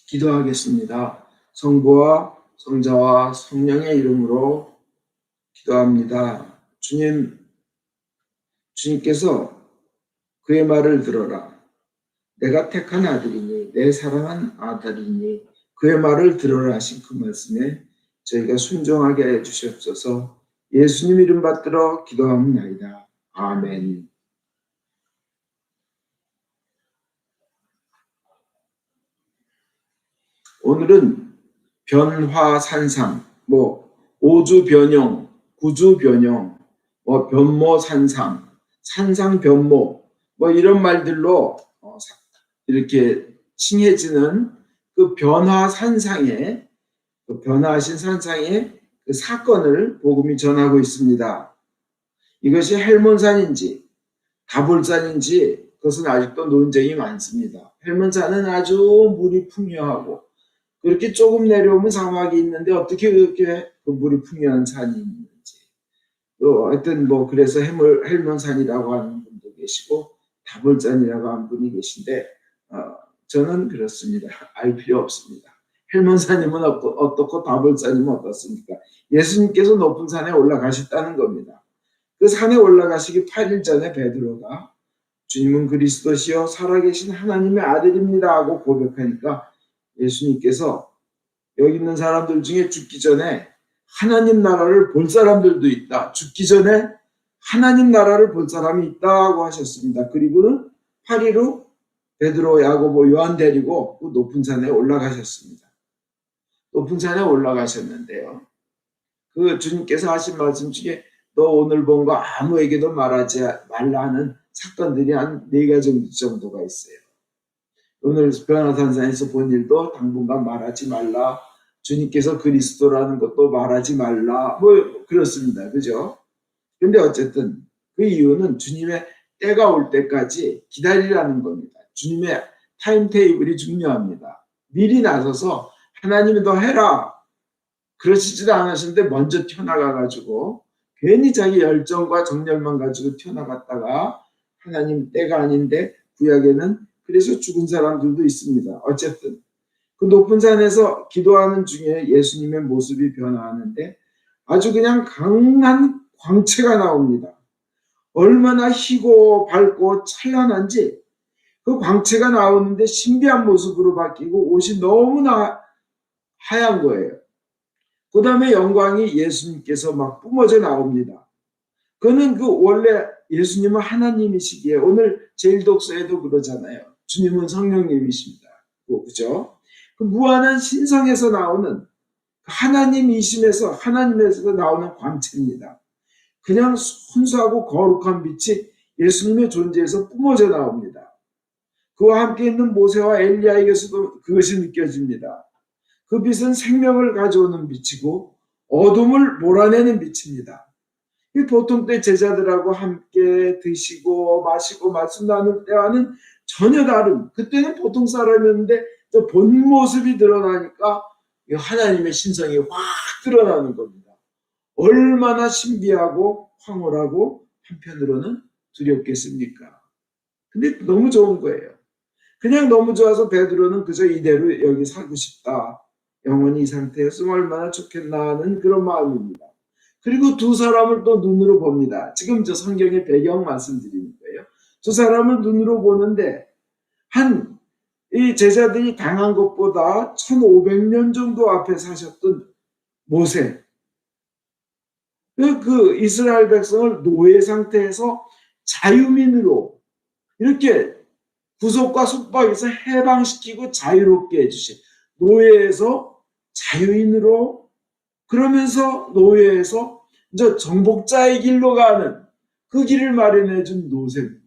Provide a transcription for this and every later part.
기도하겠습니다. 성부와 성자와 성령의 이름으로 기도합니다. 주님께서 그의 말을 들어라. 내가 택한 아들이니 내 사랑한 아들이니 그의 말을 들어라 하신 그 말씀에 저희가 순종하게 해 주시옵소서. 예수님 이름 받들어 기도합니다. 아멘. 오늘은 변화산상, 오주변형, 구주변형, 변모산상, 산상변모, 이런 말들로 이렇게 칭해지는 그 변화하신 산상의 그 사건을 복음이 전하고 있습니다. 이것이 헬몬산인지 다볼산인지 그것은 아직도 논쟁이 많습니다. 헬몬산은 아주 물이 풍요하고 그렇게 조금 내려오면 사막이 있는데 어떻게 그렇게 그 물이 풍요한 산이 있는지, 또 하여튼 그래서 헬몬산이라고 하는 분도 계시고 다볼산이라고 하는 분이 계신데 저는 그렇습니다. 알 필요 없습니다. 헬몬산이면 어떻고 다볼산이면 어떻습니까? 예수님께서 높은 산에 올라가셨다는 겁니다. 그 산에 올라가시기 8일 전에 베드로가 주님은 그리스도시요 살아계신 하나님의 아들입니다 하고 고백하니까 예수님께서 여기 있는 사람들 중에 죽기 전에 하나님 나라를 볼 사람들도 있다. 죽기 전에 하나님 나라를 볼 사람이 있다고 하셨습니다. 그리고는 8일 후 베드로, 야고보, 요한 데리고 그 높은 산에 올라가셨습니다. 높은 산에 올라가셨는데요. 그 주님께서 하신 말씀 중에 너 오늘 본 거 아무에게도 말하지 말라 하는 사건들이 한 4가지 정도가 있어요. 오늘 변화산상에서 본 일도 당분간 말하지 말라. 주님께서 그리스도라는 것도 말하지 말라. 그렇습니다. 그죠? 근데 어쨌든 그 이유는 주님의 때가 올 때까지 기다리라는 겁니다. 주님의 타임테이블이 중요합니다. 미리 나서서 하나님이 더 해라. 그러시지도 않으셨는데 먼저 튀어나가가지고 괜히 자기 열정과 정열만 가지고 튀어나갔다가 하나님 때가 아닌데 구약에는 그래서 죽은 사람들도 있습니다. 어쨌든 그 높은 산에서 기도하는 중에 예수님의 모습이 변화하는데 아주 그냥 강한 광채가 나옵니다. 얼마나 희고 밝고 찬란한지 그 광채가 나오는데 신비한 모습으로 바뀌고 옷이 너무나 하얀 거예요. 그 다음에 영광이 예수님께서 막 뿜어져 나옵니다. 그는 원래 예수님은 하나님이시기에 오늘 제1독서에도 그러잖아요. 주님은 성령님이십니다. 그죠? 그 무한한 신성에서 나오는 하나님이심에서 나오는 광채입니다. 그냥 순수하고 거룩한 빛이 예수님의 존재에서 뿜어져 나옵니다. 그와 함께 있는 모세와 엘리야에게서도 그것이 느껴집니다. 그 빛은 생명을 가져오는 빛이고 어둠을 몰아내는 빛입니다. 보통 때 제자들하고 함께 드시고 마시고 말씀 나눌 때와는 전혀 다른, 그때는 보통 사람이었는데 본 모습이 드러나니까 하나님의 신성이 확 드러나는 겁니다. 얼마나 신비하고 황홀하고 한편으로는 두렵겠습니까? 근데 너무 좋은 거예요. 그냥 너무 좋아서 베드로는 그저 이대로 여기 살고 싶다. 영원히 이 상태였으면 얼마나 좋겠나 하는 그런 마음입니다. 그리고 두 사람을 또 눈으로 봅니다. 지금 저 성경의 배경 말씀드리는 거예요. 두 사람을 눈으로 보는데 이 제자들이 당한 것보다 1500년 정도 앞에 사셨던 모세, 그 이스라엘 백성을 노예 상태에서 자유민으로 이렇게 구속과 속박에서 해방시키고 자유롭게 해주신, 노예에서 자유인으로, 그러면서 노예에서 이제 정복자의 길로 가는 그 길을 마련해준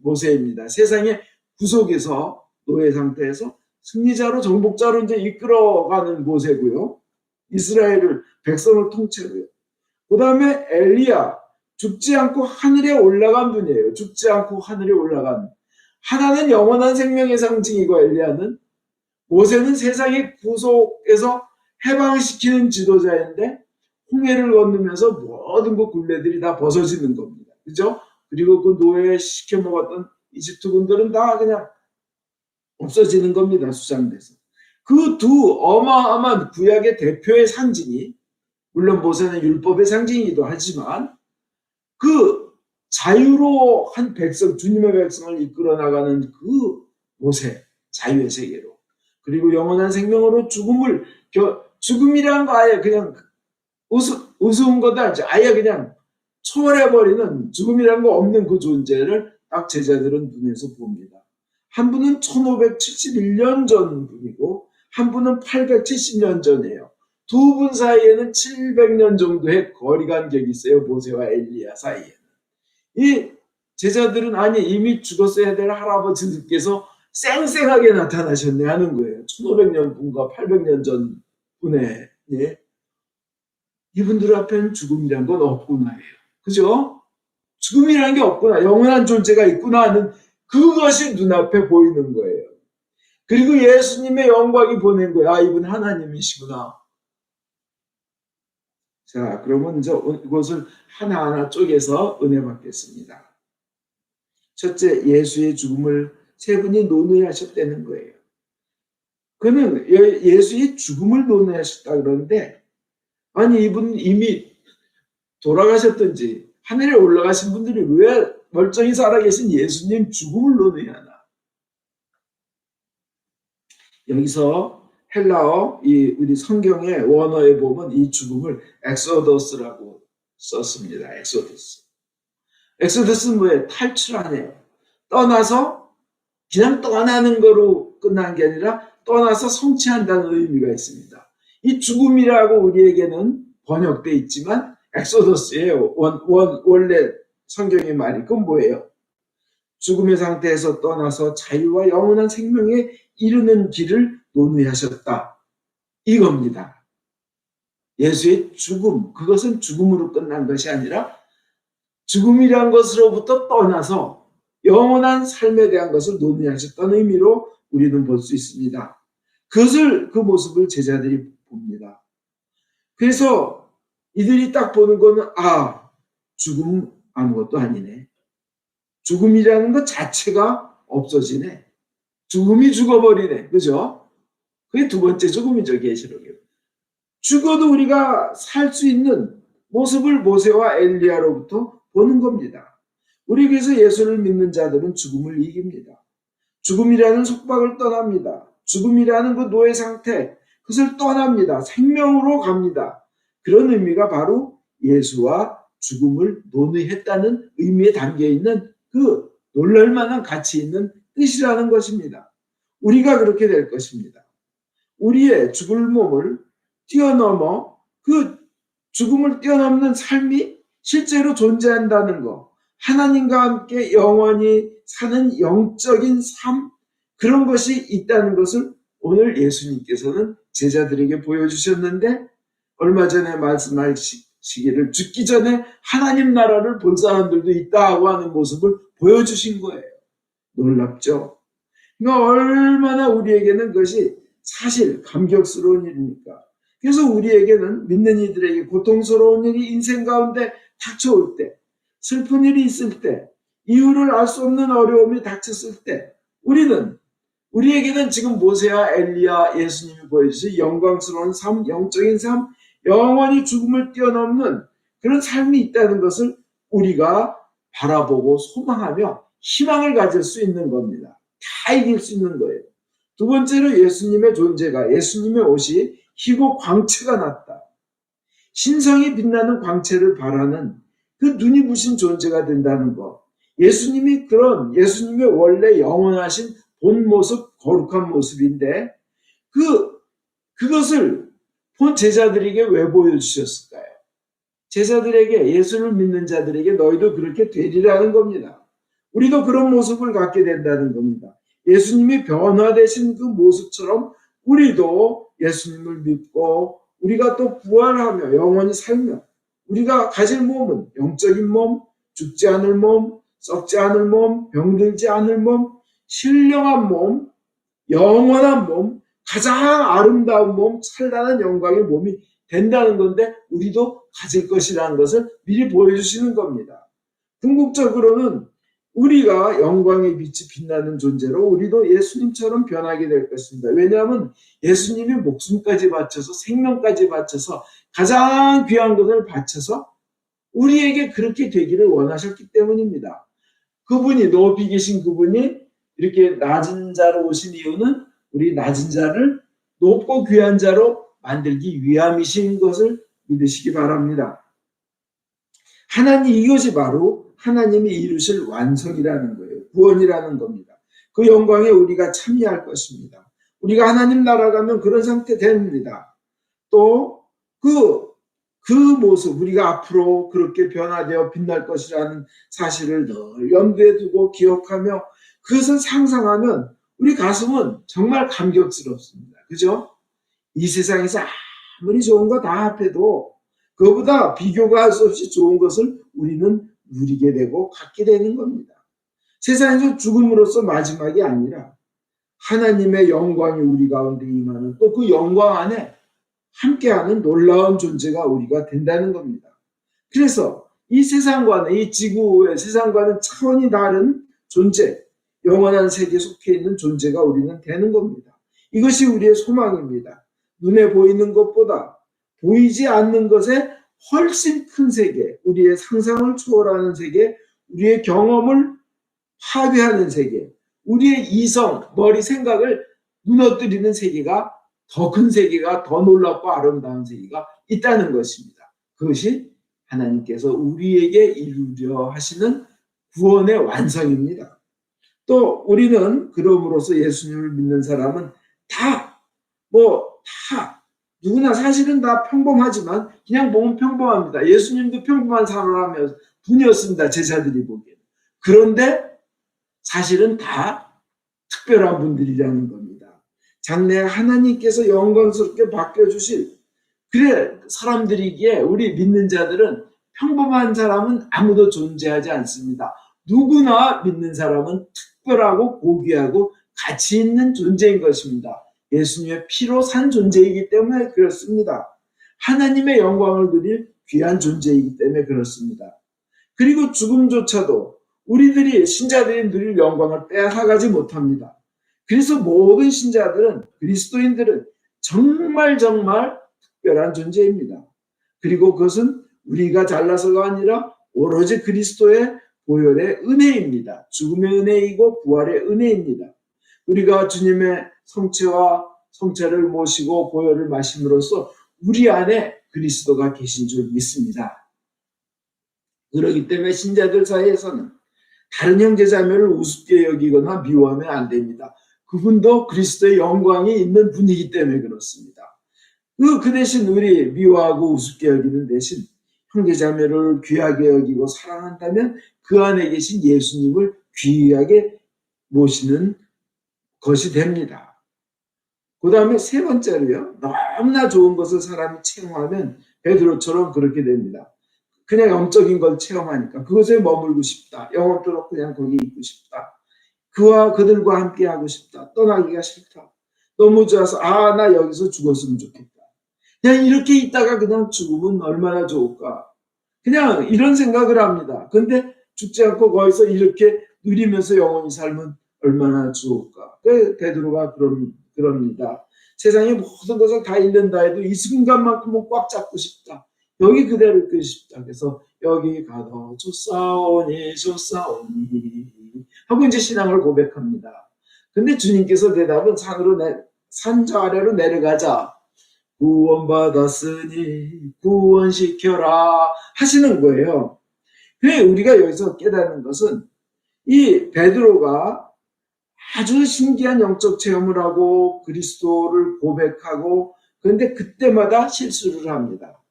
모세입니다. 세상의 구속에서 노예 상태에서 승리자로 정복자로 이제 이끌어가는 모세고요. 이스라엘을, 백성을 통째로요. 그 다음에 엘리야, 죽지 않고 하늘에 올라간 분이에요. 죽지 않고 하늘에 올라간. 하나는 영원한 생명의 상징이고 엘리야는, 모세는 세상의 구속에서 해방시키는 지도자인데 홍해를 건너면서 모든 그 굴레들이 다 벗어지는 겁니다. 그죠? 그리고 그 노예 시켜 먹었던 이집트 군들은 다 그냥 없어지는 겁니다. 수장돼서. 그 두 어마어마한 구약의 대표의 상징이, 물론 모세는 율법의 상징이기도 하지만, 그 자유로 한 백성, 주님의 백성을 이끌어 나가는 그 모세, 자유의 세계로, 그리고 영원한 생명으로 죽음이란 거 아예 그냥 우스운 거다, 아예 그냥 초월해버리는, 죽음이란 거 없는 그 존재를 딱 제자들은 눈에서 봅니다. 한 분은 1571년 전 분이고 한 분은 870년 전이에요. 두 분 사이에는 700년 정도의 거리 간격이 있어요. 모세와 엘리야 사이에는. 이 제자들은 아니 이미 죽었어야 될 할아버지들께서 쌩쌩하게 나타나셨네 하는 거예요. 1500년 분과 800년 전 분의, 예? 이분들 앞에는 죽음이란 건 없구나예요. 그죠? 죽음이라는 게 없구나, 영원한 존재가 있구나 하는 그것이 눈앞에 보이는 거예요. 그리고 예수님의 영광이 보낸 거예요. 아, 이분 하나님이시구나. 자, 그러면 이제 이것을 하나하나 쪼개서 은혜 받겠습니다. 첫째, 예수의 죽음을 세 분이 논의하셨다는 거예요. 그는 예수의 죽음을 논의하셨다 그러는데, 아니 이분 이미 돌아가셨든지 하늘에 올라가신 분들이 왜 멀쩡히 살아계신 예수님 죽음을 논의하나? 여기서 헬라어, 우리 성경의 원어에 보면 이 죽음을 엑소더스라고 썼습니다. 엑소더스. 엑소더스는 뭐예요? 탈출하네요. 떠나서 그냥 떠나는 거로 끝난 게 아니라 떠나서 성취한다는 의미가 있습니다. 이 죽음이라고 우리에게는 번역돼 있지만 엑소더스예요. 원래 성경의 말이. 그건 뭐예요? 죽음의 상태에서 떠나서 자유와 영원한 생명에 이르는 길을 논의하셨다, 이겁니다. 예수의 죽음, 그것은 죽음으로 끝난 것이 아니라 죽음이란 것으로부터 떠나서 영원한 삶에 대한 것을 논의하셨다는 의미로 우리는 볼 수 있습니다. 그 모습을 제자들이 봅니다. 그래서 이들이 딱 보는 거는, 아, 죽음 아무것도 아니네. 죽음이라는 것 자체가 없어지네. 죽음이 죽어버리네. 그죠? 그게 두 번째 죽음이죠, 계시록에. 죽어도 우리가 살 수 있는 모습을 모세와 엘리야로부터 보는 겁니다. 우리 그래서 예수를 믿는 자들은 죽음을 이깁니다. 죽음이라는 속박을 떠납니다. 죽음이라는 그 노예 상태, 그것을 떠납니다. 생명으로 갑니다. 그런 의미가 바로 예수와 죽음을 논의했다는 의미에 담겨있는 그 놀랄만한 가치 있는 뜻이라는 것입니다. 우리가 그렇게 될 것입니다. 우리의 죽을 몸을 뛰어넘어 그 죽음을 뛰어넘는 삶이 실제로 존재한다는 것, 하나님과 함께 영원히 사는 영적인 삶, 그런 것이 있다는 것을 오늘 예수님께서는 제자들에게 보여주셨는데, 얼마 전에 말씀하시기를 죽기 전에 하나님 나라를 볼 사람들도 있다고 하는 모습을 보여주신 거예요. 놀랍죠? 그러니까 얼마나 우리에게는 그것이 사실 감격스러운 일입니까? 그래서 우리에게는, 믿는 이들에게 고통스러운 일이 인생 가운데 닥쳐올 때, 슬픈 일이 있을 때, 이유를 알 수 없는 어려움이 닥쳤을 때, 우리에게는 지금 모세와 엘리야, 예수님이 보여주신 영광스러운 삶, 영적인 삶, 영원히 죽음을 뛰어넘는 그런 삶이 있다는 것을 우리가 바라보고 소망하며 희망을 가질 수 있는 겁니다. 다 이길 수 있는 거예요. 두 번째로 예수님의 존재가, 예수님의 옷이 희고 광채가 났다. 신성이 빛나는 광채를 바라는 그 눈이 부신 존재가 된다는 것. 예수님이 예수님의 원래 영원하신 본 모습, 거룩한 모습인데 그것을 본 제자들에게 왜 보여주셨을까요? 제자들에게, 예수를 믿는 자들에게 너희도 그렇게 되리라는 겁니다. 우리도 그런 모습을 갖게 된다는 겁니다. 예수님이 변화되신 그 모습처럼 우리도 예수님을 믿고 우리가 또 부활하며 영원히 살며 우리가 가질 몸은 영적인 몸, 죽지 않을 몸, 썩지 않을 몸, 병들지 않을 몸, 신령한 몸, 영원한 몸, 가장 아름다운 몸, 찬란한 영광의 몸이 된다는 건데 우리도 가질 것이라는 것을 미리 보여주시는 겁니다. 궁극적으로는 우리가 영광의 빛이 빛나는 존재로 우리도 예수님처럼 변하게 될 것입니다. 왜냐하면 예수님이 목숨까지 바쳐서 생명까지 바쳐서 가장 귀한 것을 바쳐서 우리에게 그렇게 되기를 원하셨기 때문입니다. 그분이 높이 계신 그분이 이렇게 낮은 자로 오신 이유는 우리 낮은 자를 높고 귀한 자로 만들기 위함이신 것을 믿으시기 바랍니다. 하나님, 이것이 바로 하나님이 이루실 완성이라는 거예요. 구원이라는 겁니다. 그 영광에 우리가 참여할 것입니다. 우리가 하나님 나라 가면 그런 상태 됩니다. 또 그 모습, 우리가 앞으로 그렇게 변화되어 빛날 것이라는 사실을 늘 염두에 두고 기억하며 그것을 상상하면 우리 가슴은 정말 감격스럽습니다. 그죠? 이 세상에서 아무리 좋은 거 다 합해도 그거보다 비교가 할 수 없이 좋은 것을 우리는 누리게 되고 갖게 되는 겁니다. 세상에서 죽음으로써 마지막이 아니라 하나님의 영광이 우리 가운데 임하는 또 그 영광 안에 함께하는 놀라운 존재가 우리가 된다는 겁니다. 그래서 이 세상과는, 이 지구의 세상과는 차원이 다른 존재, 영원한 세계에 속해 있는 존재가 우리는 되는 겁니다. 이것이 우리의 소망입니다. 눈에 보이는 것보다 보이지 않는 것에 훨씬 큰 세계, 우리의 상상을 초월하는 세계, 우리의 경험을 파괴하는 세계, 우리의 이성, 머리, 생각을 무너뜨리는 세계가 더 큰 세계가, 더 놀랍고 아름다운 세계가 있다는 것입니다. 그것이 하나님께서 우리에게 이루려 하시는 구원의 완성입니다. 또 우리는 그럼으로써 예수님을 믿는 사람은 다 누구나 사실은 다 평범하지만 그냥 보면 평범합니다. 예수님도 평범한 사람이었 분이었습니다. 제자들이 보기에는. 그런데 사실은 다 특별한 분들이라는 겁니다. 장래 하나님께서 영광스럽게 바뀌어주실, 그래 사람들이기에 우리 믿는 자들은 평범한 사람은 아무도 존재하지 않습니다. 누구나 믿는 사람은 특별하고 고귀하고 가치 있는 존재인 것입니다. 예수님의 피로 산 존재이기 때문에 그렇습니다. 하나님의 영광을 누릴 귀한 존재이기 때문에 그렇습니다. 그리고 죽음조차도 우리들이 신자들이 누릴 영광을 빼앗아가지 못합니다. 그래서 모든 신자들은, 그리스도인들은 정말 특별한 존재입니다. 그리고 그것은 우리가 잘나서가 아니라 오로지 그리스도의 보혈의 은혜입니다. 죽음의 은혜이고 부활의 은혜입니다. 우리가 주님의 성체와 성체를 모시고 보혈을 마심으로써 우리 안에 그리스도가 계신 줄 믿습니다. 그렇기 때문에 신자들 사이에서는 다른 형제자매를 우습게 여기거나 미워하면 안 됩니다. 그분도 그리스도의 영광이 있는 분이기 때문에 그렇습니다. 그 대신 우리 미워하고 우습게 여기는 대신 형제자매를 귀하게 여기고 사랑한다면 그 안에 계신 예수님을 귀하게 모시는 것이 됩니다. 그 다음에 세 번째로요, 너무나 좋은 것을 사람이 체험하면 베드로처럼 그렇게 됩니다. 그냥 영적인 걸 체험하니까 그것에 머물고 싶다. 영원토록 그냥 거기 있고 싶다. 그와 그들과 함께 하고 싶다. 떠나기가 싫다. 너무 좋아서 나 여기서 죽었으면 좋겠다. 그냥 이렇게 있다가 그냥 죽으면 얼마나 좋을까. 그냥 이런 생각을 합니다. 근데 죽지 않고 거기서 이렇게 누리면서 영원히 살면 얼마나 좋을까. 베드로가 그럽니다. 세상의 모든 것을 다 잃는다 해도 이 순간만큼은 꽉 잡고 싶다. 여기 그대로 있고 싶다. 그래서 여기 가도 좋사오니 하고 이제 신앙을 고백합니다. 근데 주님께서 대답은 산저 아래로 내려가자. 구원받았으니 구원시켜라 하시는 거예요. 그래 우리가 여기서 깨닫는 것은 이 베드로가 아주 신기한 영적 체험을 하고 그리스도를 고백하고 그런데 그때마다 실수를 합니다.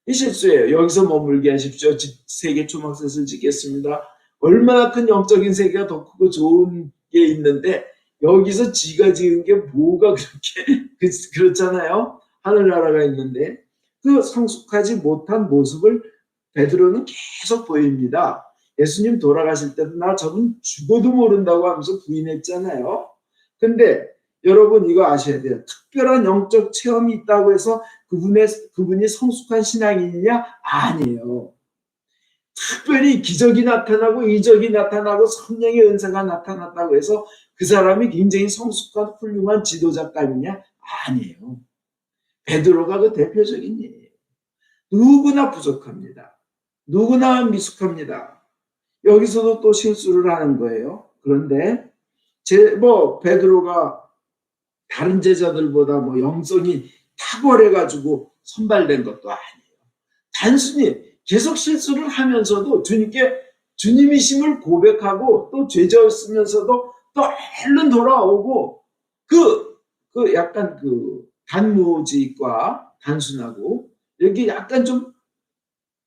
이 실수예요. 여기서 머물게 하십시오. 세계 초막셋을 짓겠습니다. 얼마나 큰 영적인 세계가 더 크고 좋은 게 있는데 여기서 지가 지은 게 뭐가 그렇게 그렇잖아요. 하늘나라가 있는데 그 성숙하지 못한 모습을 베드로는 계속 보입니다. 예수님 돌아가실 때도 나 저분 죽어도 모른다고 하면서 부인했잖아요. 근데 여러분 이거 아셔야 돼요. 특별한 영적 체험이 있다고 해서 그분이 성숙한 신앙인이냐? 아니에요. 특별히 기적이 나타나고 이적이 나타나고 성령의 은사가 나타났다고 해서 그 사람이 굉장히 성숙한 훌륭한 지도자감이냐? 아니에요. 베드로가 그 대표적인 예예요. 누구나 부족합니다. 누구나 미숙합니다. 여기서도 또 실수를 하는 거예요. 그런데 베드로가 다른 제자들보다 영성이 탁월해가지고 선발된 것도 아니에요. 단순히 계속 실수를 하면서도 주님이심을 고백하고 또 죄졌으면서도 또 얼른 돌아오고 약간 단무지과 단순하고 여기 약간 좀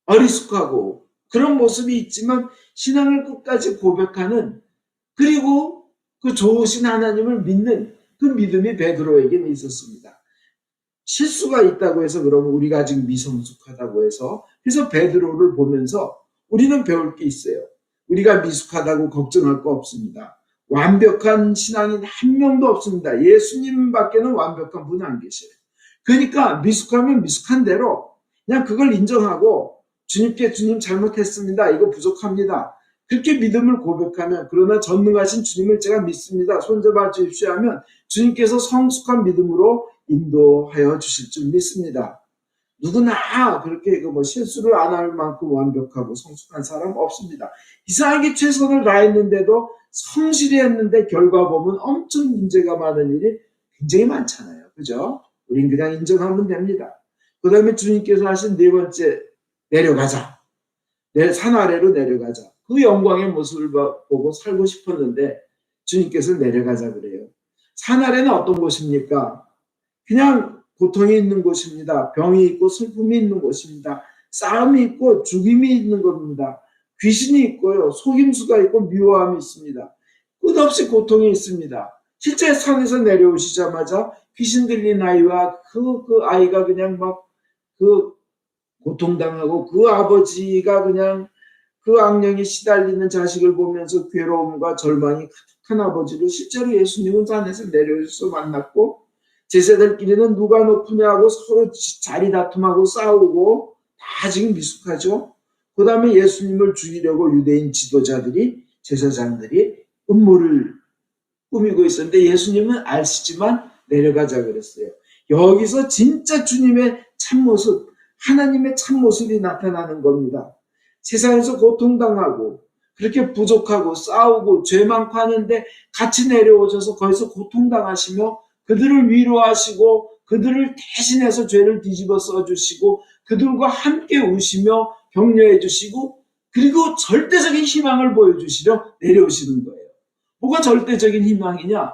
어리숙하고 그런 모습이 있지만 신앙을 끝까지 고백하는, 그리고 그 좋으신 하나님을 믿는 그 믿음이 베드로에게는 있었습니다. 실수가 있다고 해서 그러면 우리가 지금 미성숙하다고 해서, 그래서 베드로를 보면서 우리는 배울 게 있어요. 우리가 미숙하다고 걱정할 거 없습니다. 완벽한 신앙인 한 명도 없습니다. 예수님밖에는 완벽한 분 안 계셔요. 그러니까 미숙하면 미숙한 대로 그냥 그걸 인정하고 주님께 주님 잘못했습니다. 이거 부족합니다. 그렇게 믿음을 고백하면, 그러나 전능하신 주님을 제가 믿습니다. 손잡아 주십시오 하면 주님께서 성숙한 믿음으로 인도하여 주실 줄 믿습니다. 누구나 그렇게 실수를 안 할 만큼 완벽하고 성숙한 사람 없습니다. 이상하게 최선을 다했는데도 성실히 했는데 결과 보면 엄청 문제가 많은 일이 굉장히 많잖아요. 그죠? 우린 그냥 인정하면 됩니다. 그 다음에 주님께서 하신 네 번째, 내려가자. 산 아래로 내려가자. 그 영광의 모습을 보고 살고 싶었는데 주님께서 내려가자 그래요. 산 아래는 어떤 곳입니까? 그냥 고통이 있는 곳입니다. 병이 있고 슬픔이 있는 곳입니다. 싸움이 있고 죽임이 있는 겁니다. 귀신이 있고요. 속임수가 있고 미워함이 있습니다. 끝없이 고통이 있습니다. 실제 산에서 내려오시자마자 귀신 들린 아이와 그 아이가 그냥 고통당하고 그 아버지가 그냥 그 악령에 시달리는 자식을 보면서 괴로움과 절망이 가득한 아버지를 실제로 예수님은 산에서 내려오셔서 만났고, 제자들끼리는 누가 높으냐 하고 서로 자리 다툼하고 싸우고 다 지금 미숙하죠. 그 다음에 예수님을 죽이려고 유대인 지도자들이, 제사장들이 음모를 꾸미고 있었는데 예수님은 아시지만 내려가자 그랬어요. 여기서 진짜 주님의 참모습, 하나님의 참모습이 나타나는 겁니다. 세상에서 고통당하고 그렇게 부족하고 싸우고 죄 많고 하는데 같이 내려오셔서 거기서 고통당하시며 그들을 위로하시고 그들을 대신해서 죄를 뒤집어 써주시고 그들과 함께 우시며 격려해 주시고, 그리고 절대적인 희망을 보여주시려 내려오시는 거예요. 뭐가 절대적인 희망이냐?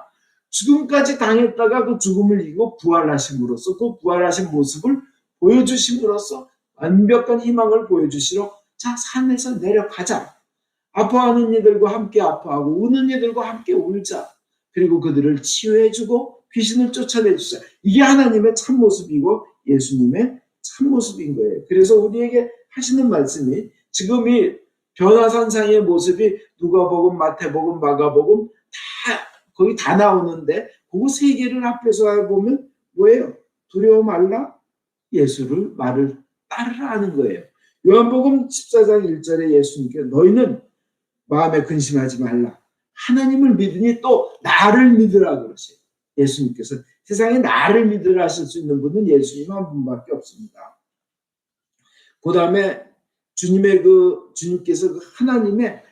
죽음까지 당했다가 그 죽음을 이기고 부활하심으로써 그 부활하신 모습을 보여주심으로써 완벽한 희망을 보여주시러 자, 산에서 내려가자. 아파하는 이들과 함께 아파하고 우는 이들과 함께 울자. 그리고 그들을 치유해주고 귀신을 쫓아내주자. 이게 하나님의 참모습이고 예수님의 참모습인 거예요. 그래서 우리에게 하시는 말씀이, 지금 이 변화산상의 모습이 누가복음, 마태복음, 마가복음 거기 다 나오는데 그 세 개를 합해서 보면 뭐예요? 두려워 말라, 예수를 말을 따르라 하는 거예요. 요한복음 14장 1절에 예수님께 너희는 마음에 근심하지 말라. 하나님을 믿으니 또 나를 믿으라 그러세요. 예수님께서 세상에 나를 믿으라 하실 수 있는 분은 예수님 한 분밖에 없습니다. 그 다음에 주님께서 그 하나님의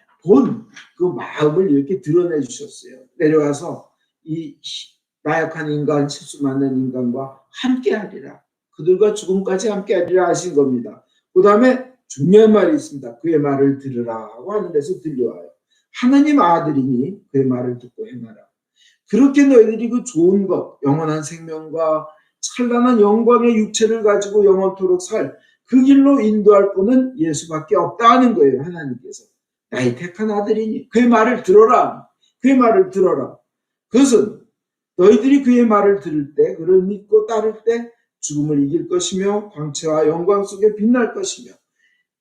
그 마음을 이렇게 드러내 주셨어요. 내려와서 이 나약한 인간, 실수 많은 인간과 함께 하리라. 그들과 죽음까지 함께 하리라 하신 겁니다. 그 다음에 중요한 말이 있습니다. 그의 말을 들으라 하고 하는 데서 들려와요. 하나님 아들이니 그의 말을 듣고 행하라. 그렇게 너희들이 그 좋은 것, 영원한 생명과 찬란한 영광의 육체를 가지고 영원토록 살 그 길로 인도할 분은 예수밖에 없다는 거예요. 하나님께서. 나의 택한 아들이니 그의 말을 들어라. 그의 말을 들어라. 그것은 너희들이 그의 말을 들을 때, 그를 믿고 따를 때 죽음을 이길 것이며 광채와 영광 속에 빛날 것이며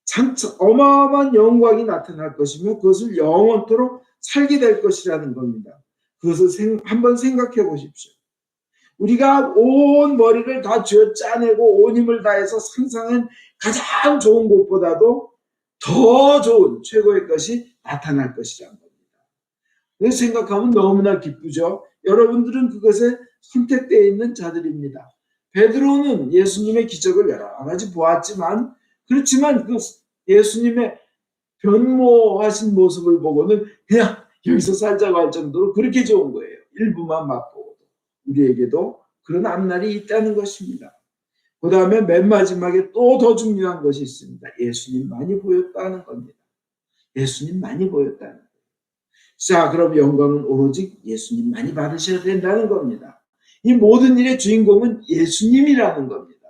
장차 어마어마한 영광이 나타날 것이며 그것을 영원토록 살게 될 것이라는 겁니다. 그것을 한번 생각해 보십시오. 우리가 온 머리를 다 쥐어 짜내고 온 힘을 다해서 상상한 가장 좋은 곳보다도 더 좋은 최고의 것이 나타날 것이라는 겁니다. 그래서 생각하면 너무나 기쁘죠. 여러분들은 그것에 선택되어 있는 자들입니다. 베드로는 예수님의 기적을 여러 가지 보았지만, 그렇지만 그 예수님의 변모하신 모습을 보고는 그냥 여기서 살자고 할 정도로 그렇게 좋은 거예요. 일부만 맛보고도. 우리에게도 그런 앞날이 있다는 것입니다. 그 다음에 맨 마지막에 또 더 중요한 것이 있습니다. 예수님 많이 보였다는 겁니다. 예수님 많이 보였다는 거예요. 자, 그럼 영광은 오로지 예수님 많이 받으셔야 된다는 겁니다. 이 모든 일의 주인공은 예수님이라는 겁니다.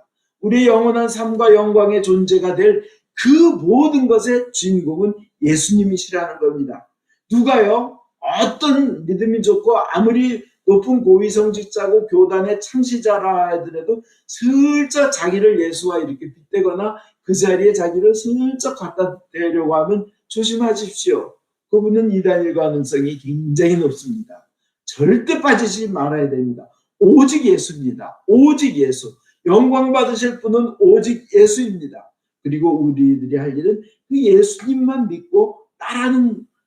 우리의 영원한 삶과 영광의 존재가 될 그 모든 것의 주인공은 예수님이시라는 겁니다. 누가요? 어떤 믿음이 좋고 아무리 높은 고위성직자고 교단의 창시자라 하더라도 슬쩍 자기를 예수와 이렇게 빗대거나 그 자리에 자기를 슬쩍 갖다 대려고 하면 조심하십시오. 그분은 이단일 가능성이 굉장히 높습니다. 절대 빠지지 말아야 됩니다. 오직 예수입니다. 오직 예수. 영광 받으실 분은 오직 예수입니다. 그리고 우리들이 할 일은 그 예수님만 믿고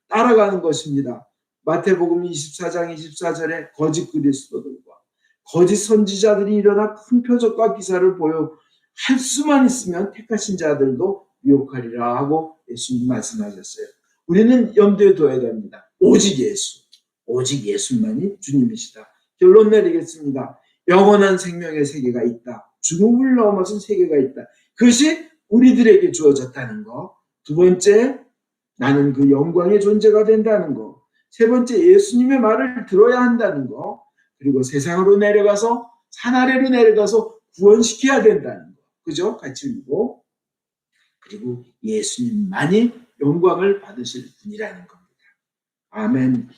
따라가는 것입니다. 마태복음 24장 24절에 거짓 그리스도들과 거짓 선지자들이 일어나 큰 표적과 기사를 보여 할 수만 있으면 택하신 자들도 미혹하리라 하고 예수님 말씀하셨어요. 우리는 염두에 둬야 됩니다. 오직 예수. 오직 예수만이 주님이시다. 결론 내리겠습니다. 영원한 생명의 세계가 있다. 죽음을 넘어선 세계가 있다. 그것이 우리들에게 주어졌다는 거. 두 번째, 나는 그 영광의 존재가 된다는 거. 세 번째, 예수님의 말을 들어야 한다는 거. 그리고 세상으로 내려가서, 산 아래로 내려가서 구원시켜야 된다는 거. 그죠? 같이 읽고. 그리고 예수님만이 영광을 받으실 분이라는 겁니다. 아멘.